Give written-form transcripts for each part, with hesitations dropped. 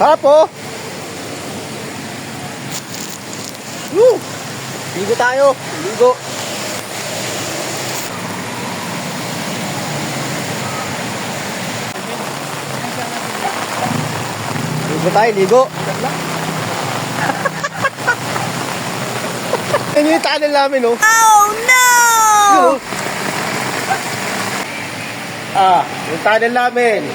Sarap po. Ligo tayo. Ligo. Ligo tayo, ligo. Yan yung tunnel namin, oh. Oh no! Yung tunnel namin.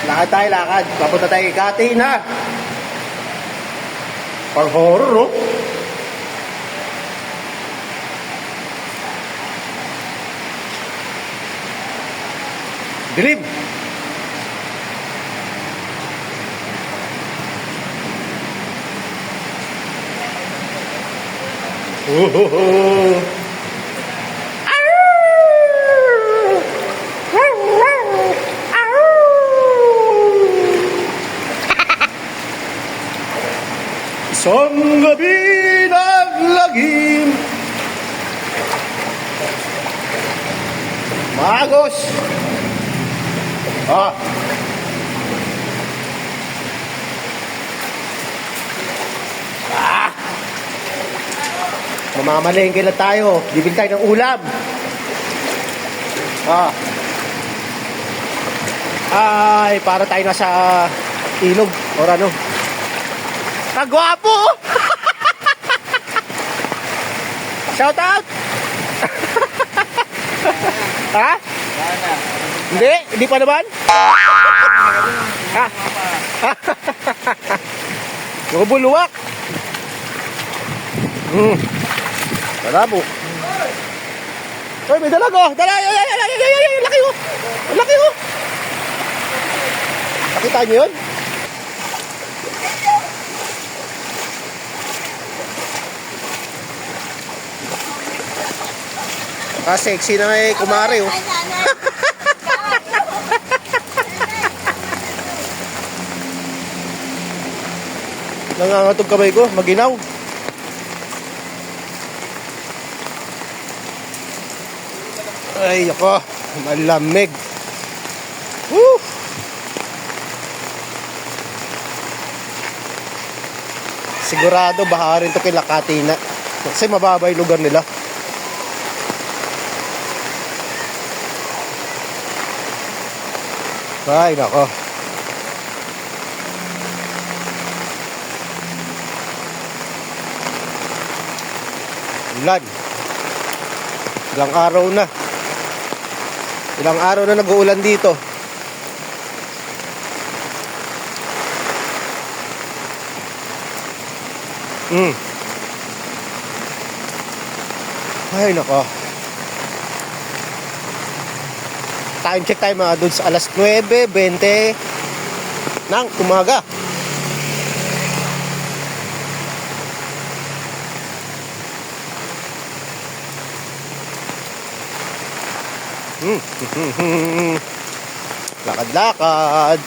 Lakad tayo, lakad. Papunta tayo kay Kati na. Pang horror, no? Dilim. Isang gabi naglagim, magos. Mamamalengke na tayo. Bibili tayo ng ulam. Ay, para tayo nasa ilog or ano. Kagwapo! Shout out! Ha? Hindi pa naman? Ha? Yung buluwak. Malabo. Hoy, may dalago. Dala, laki ho. Laki ho. Nakita niyo yun? Sexy na eh, kumare oh. Nangangatog kamay ko, maginaw. Ay, ako, malamig. Woo! Sigurado baha rin to kay Lakati na. Kasi mababa yung lugar nila. Ay, nako. Ulan. Ilang araw na. Ilang araw na nag-uulan dito. Ay, nako. Time check tayo mga dudes, alas 9:20 ng umaga. Lakad-lakad.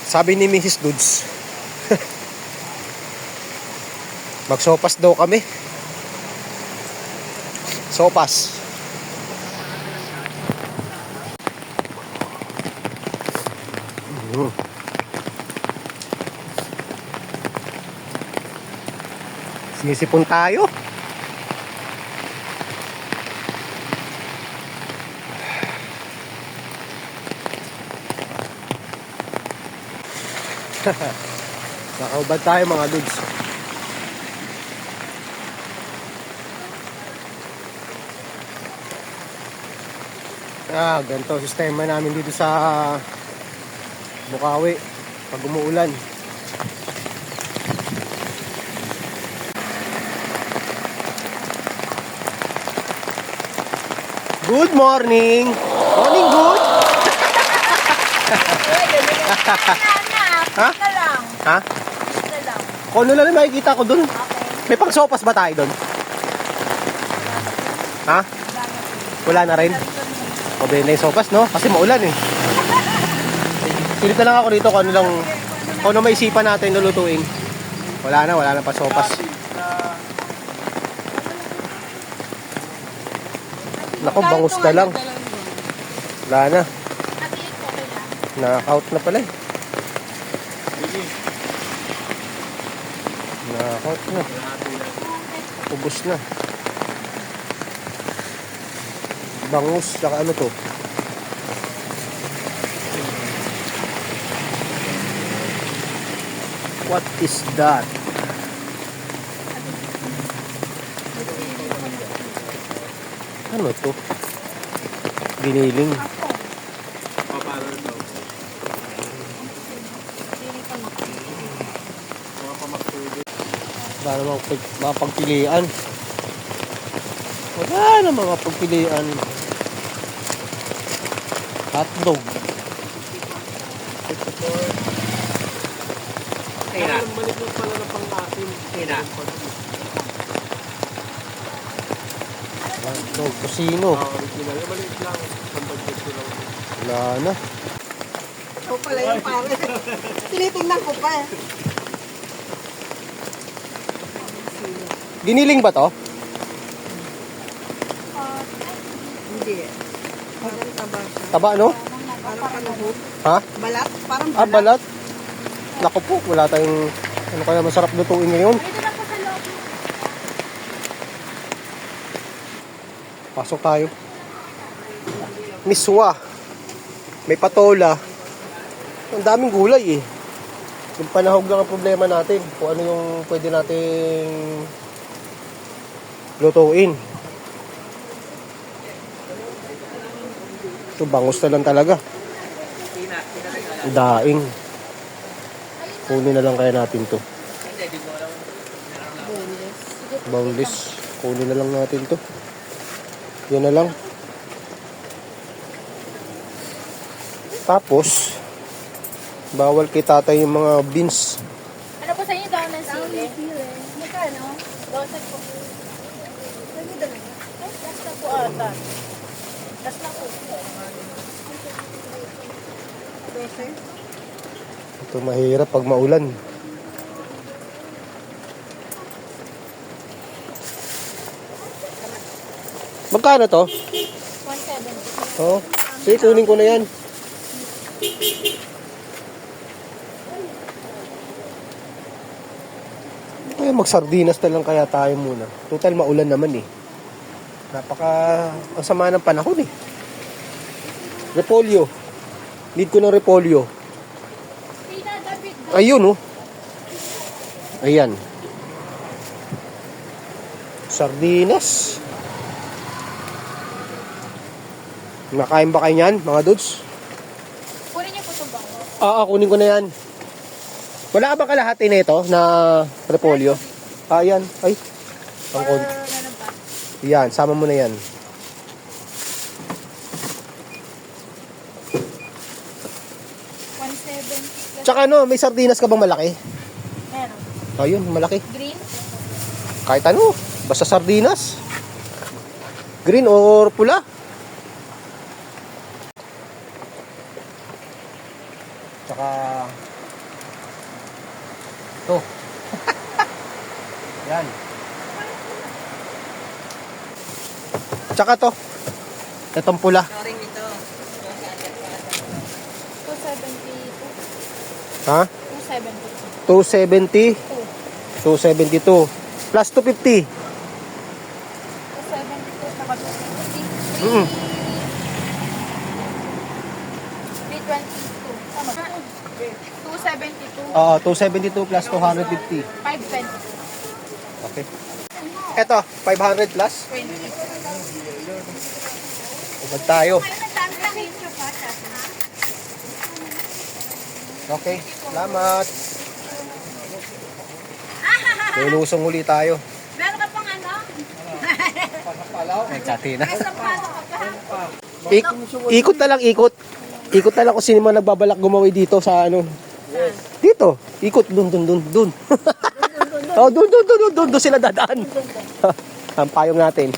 Sabi ni Mrs. Dudes, magsopas daw kami. Sopas. Sinisipon tayo. Nakaubad tayo mga dudes. Ganito sistema namin dito sa Bukawi pag umuulan. Good morning. Morning, good. Ha? Na lang. Ha? Na lang. Kung ano na rin makikita ko dun. Okay. May pang-sopas ba tayo dun? Ha? Wala na rin? O, na yung sopas, no? Kasi maulan eh. Silip na lang ako dito kung ano maisipan natin lulutuin. Wala na pa sopas. Nako, bangus na lang. Wala na. Knock-out na pala eh. Knock-out na. Ubus na. Bangus, saka ano to? What is that? Ano to? Giniling. Para mga pagpilian. Wala na mga pagpilian. Hotdog. Kaya balik mo pala ng pang-asin. Kaya Hotdog, kusino. original. Maliit lang. Pambagdog ko lang. Wala na. Ito pala yung pangit. Tinitingnan ko pa eh. Giniling ba to? Hindi. Parang taba. Taba, no? Parang kanuhog. Ha? Balat? Parang Ah, balat. Naku po, wala tayong ano kaya masarap lutuin ngayon. Pasok tayo. Miswa. May patola. Ang daming gulay eh. Yung panahog lang ang problema natin. Kung ano yung pwede nating lutuin. Ito, bangus na lang talaga. Daing. Kunin na lang kaya natin to. Boneless. Kunin na lang natin to. Yan na lang. Tapos, bawal kay tatay yung mga beans. Ano po sa inyo daw ng sili? Magkano? Dosag po. Pwede dalaga? Ay, gas na po ata. Gas na po. Dosag? Ito mahirap pag maulan. Magkano to? 170. Oh, sige, kunin ko na yan. Kaya magsardinas na lang kaya tayo muna. Total maulan naman eh. Ang sama ng panahon eh. Repolyo. Need ko ng repolyo. Ayun oh. Ayan. Sardinas. Nakain ba kayo niyan, mga dudes? Kunin niyo po itong bango. Kunin ko na yan. Wala ka ba kalahati na ito na repolyo? Yan. Ay. Ang Or konti. ano ba? Yan, sama mo na yan. Tsaka ano, may sardinas ka bang malaki? Meron. Ayun, malaki. Green? Kahit ano, basta sardinas. Green or pula. Tsaka to. Yan. Tsaka to. Itong pula. Loring ito. 272. Ha? 272. 270. 272. Plus 250. 272 saka 250. Mm. 322. Tama. 272. 272 plus 250. 520. Okay. Eto, 500 plus. 20. Ubad tayo. Okay, salamat. Lulusong uli tayo. Meron ka pang ano? Nagkati na. May sampalo ka pa. Ikot na lang, ikot. Ikot na lang kung sino man nagbabalak gumawi dito sa ano. Dito. Ikot. Dun. Oh, dun sila dadaan. Ang payong natin.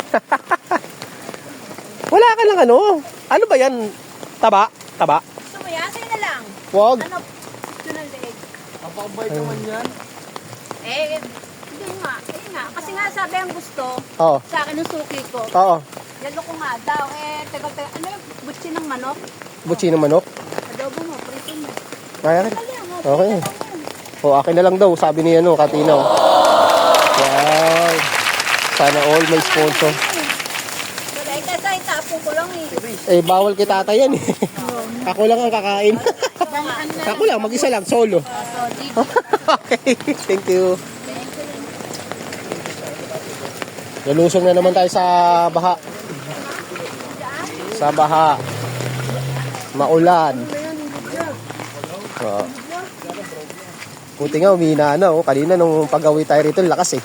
Wala ka lang ano. Ano ba yan? Taba? Gusto mo yan? Sa'yo na lang. Wag. Ano? Ito na leeg. Napakabait naman yan. Hindi nga. Kasi nga sabi ang gusto, Oo. sa akin yung suki ko. Oo. Lalo ko nga daw, tagal. Ano yung butsi ng manok? Butsi ng manok. Adobo mo, prito mo. Kaya ka. Okay. O, akin na lang daw, sabi ni ano, Katinaw. Wow. Sana all may sponsor. Wala, kasi itapon ko lang eh. Eh, bawal kay tata yan eh. Ako lang ang kakain. Ako lang, mag-isa lang, solo. Okay, thank you. Nalusong na naman tayo sa baha. Sa baha. Maulan. Oo. Buti nga, umihina na. Oh. Kanina nung pag-awi tayo rito, lakas eh.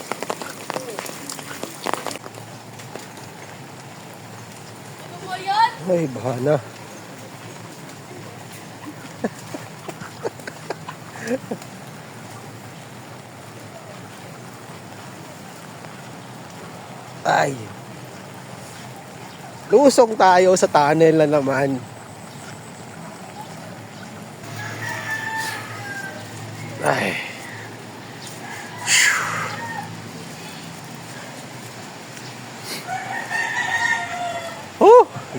Ay, baha na. Ay. Lusong tayo sa tunnel na naman. Ay.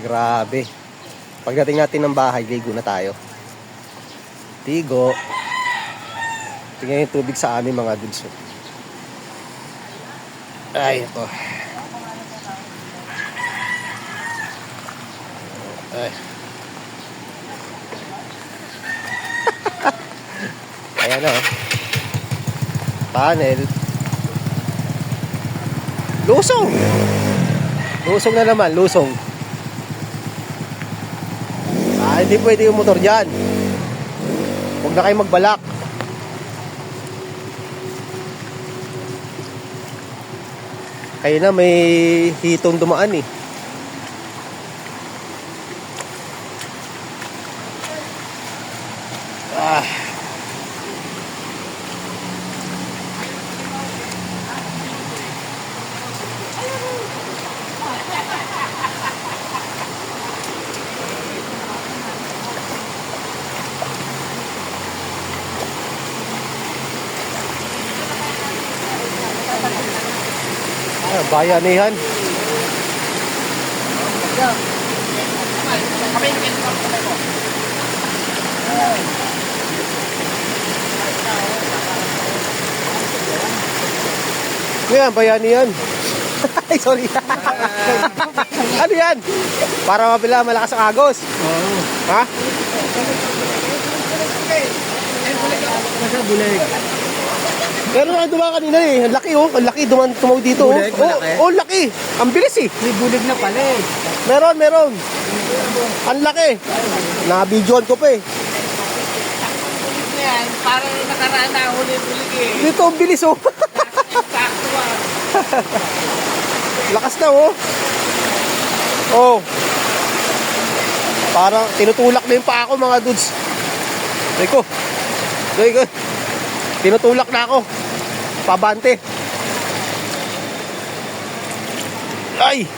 Grabe. Pagdating natin ng bahay, ligo na tayo. Ligo. Tingnan yung tubig sa amin mga dudes. Ay, ito. Ay. Ayan na. Tunnel. Lusong. Lusong na naman, lusong. Hindi pwede yung motor dyan. Huwag na kayo magbalak. Kaya na may hitong dumaan eh. Bayanihan. Yan, bayanihan. Ay, sorry. Ano yan? Para mabila malakas ang agos. Oo. Ha? Buleg. Pero nga dumaan kanina eh. Ang laki oh. Ang laki. Tumawid dito oh. Oh, laki. Ang bilis eh. May bulig na pala eh. Meron. Ang laki. Na-videoan ko pa eh. Yan, parang nakaraan na huli-bulig eh. Dito ang bilis oh. Sakto ah. Lakas na oh. Oh. Parang tinutulak na yung paa ko mga dudes. Deko. Tinutulak na ako. Pabante. Ay.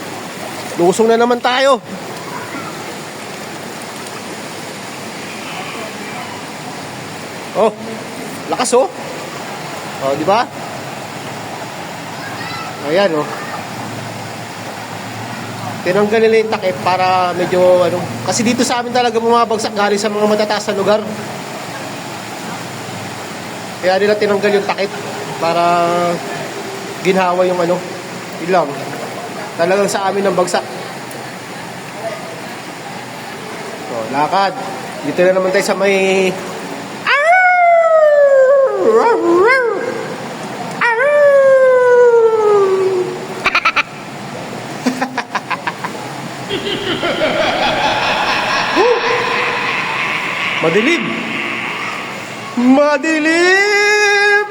Lusong na naman tayo. Oh. Lakas oh. Oh, di ba? Ayan oh. Tinanggal nila yung takip para medyo ano. Kasi dito sa amin talaga bumabagsak galing sa mga matataas na lugar. Kaya nila tinanggal yung takip para ginhawa yung ano. Ilang. Talagang sa amin ang bagsak. So, lakad. Dito na naman tayo sa may Madilim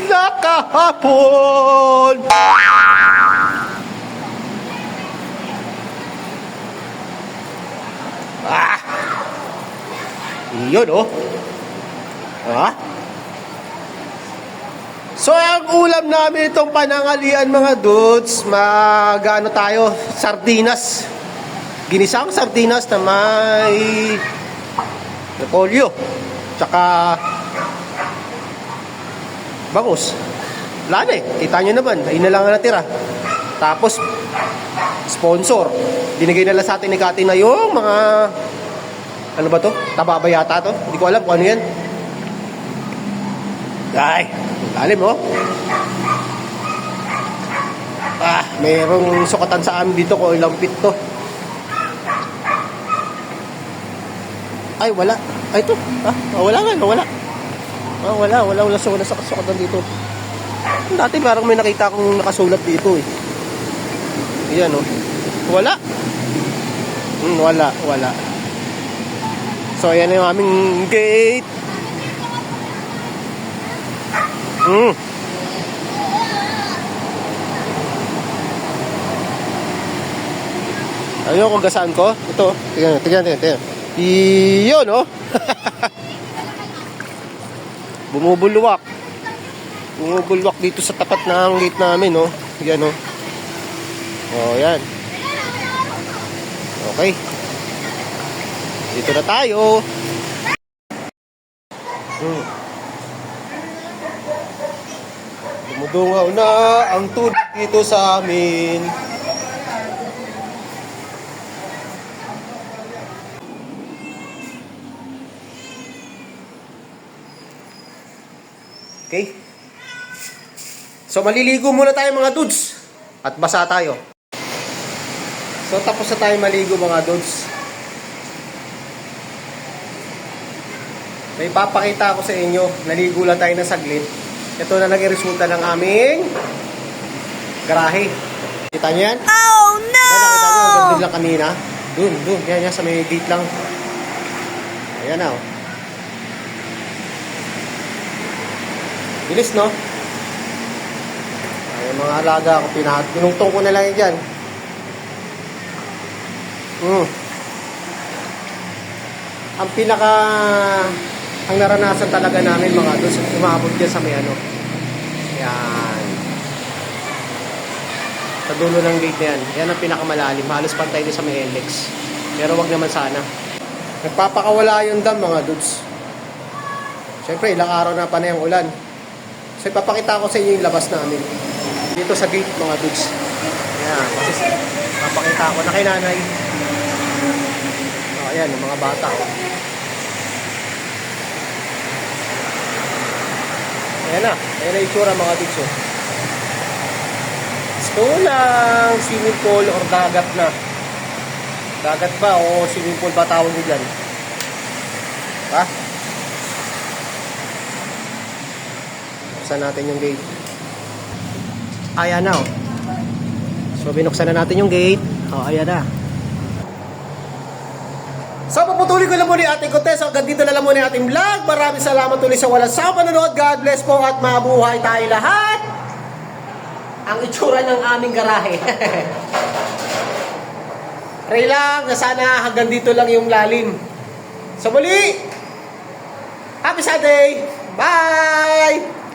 na kahapon. Yun, oh. Ha? So, ang ulam namin itong panangalian mga dudes, mag-ano tayo, sardinas. Ginisang sardinas na may repolyo. Tsaka bangus. Wala na eh. Kita nyo naman. Ayun na lang ang natira. Tapos, sponsor. Binigay na lang sa atin ni Kati na yung mga... Ano ba to? Taba ba yata to? Hindi ko alam kung ano yan. Ay, lalim oh. Mayroong sukatan sa amin dito kung ilang feet to. Ay, wala. Ay, ito. Wala nga. Wala sukatan dito. Dati parang may nakita akong nakasulat dito eh. Ayan oh. Wala. Wala. So, ayan yung aming gate. Ayun kung gasaan ko. Ito. Tingnan. Iyon oh. Bumubulwak dito sa tapat ng gate namin oh. Yan oh. Oh, yan. Okay. Dito na tayo. Dumudungaw na ang tubig dito sa amin. Okay. So, maliligo muna tayo mga dudes. At basa tayo. So, tapos na tayo maligo mga dudes. May papakita ako sa inyo. Naligo lang tayo ng saglit. Ito na naging resulta ng aming garahe. Kita niyo yan? Oh no! Nakita niyo, gandun lang kanina. Dun. Yan, sa may gate lang. Ayan na, oh. Bilis, no? Ay, mga alaga ako, pinungtong ko na lang yan dyan. Ang naranasan talaga namin mga doon, umabot dyan sa may ano. Yan. Sa dulo ng gate na yan. Yan ang pinakamalalim. Halos pantay din sa may LX. Pero wag naman sana. Nagpapakawala yung dam mga dudes. Siyempre, ilang araw na pa na yung ulan. So, ipapakita ko sa inyo yung labas namin. Dito sa gate mga dudes. Yan. Papakita ko na kay nanay. Oh, ayan, yung mga bata. Ayan na yung itsura mga dudes. Gusto lang swimming pool or dagat na. Dagat ba o swimming pool ba tawag nyo dyan? Ha? Buksan natin yung gate. Ayan na, oh. So, binuksan na natin yung gate. Oh, ayan na. So, paputuloy ko lang muna yung ating kontes. Hanggang dito na lang muna yung ating vlog. Maraming salamat ulit sa walang sawang panonood. God bless po at mabuhay tayo lahat. Ang itsura ng aming garahe. Pray lang na sana hanggang dito lang yung lalim. So, muli, happy Sunday! Bye!